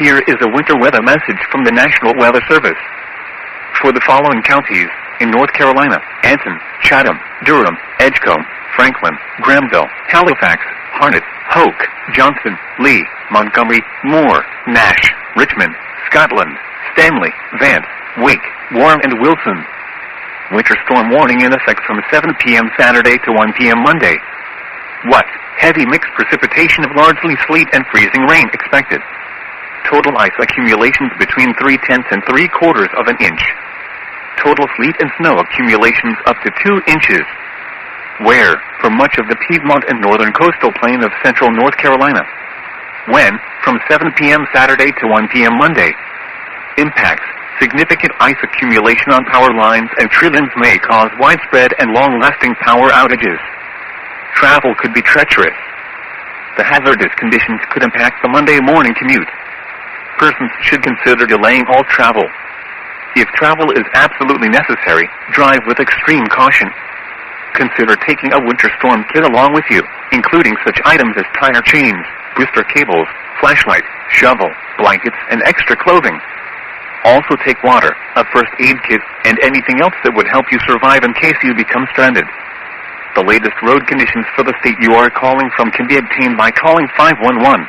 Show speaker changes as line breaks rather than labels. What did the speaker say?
Here is a winter weather message from the National Weather Service. For the following counties in North Carolina: Anson, Chatham, Durham, Edgecombe, Franklin, Granville, Halifax, Harnett, Hoke, Johnston, Lee, Montgomery, Moore, Nash, Richmond, Scotland, Stanley, Vance, Wake, Warren, and Wilson. Winter storm warning in effect from 7 p.m. Saturday to 1 p.m. Monday. What? Heavy mixed precipitation of largely sleet and freezing rain expected. Total ice accumulations between 3/10 and 3/4 of an inch. Total sleet and snow accumulations up to 2 inches. Where? For much of the Piedmont and northern coastal plain of central North Carolina. When? From 7 p.m. Saturday to 1 p.m. Monday. Impacts: significant ice accumulation on power lines and tree limbs may cause widespread and long-lasting power outages. Travel could be treacherous. The hazardous conditions could impact the Monday morning commute. Persons should consider delaying all travel. If travel is absolutely necessary, drive with extreme caution. Consider taking a winter storm kit along with you, including such items as tire chains, booster cables, flashlight, shovel, blankets, and extra clothing. Also take water, a first aid kit, and anything else that would help you survive in case you become stranded. The latest road conditions for the state you are calling from can be obtained by calling 511.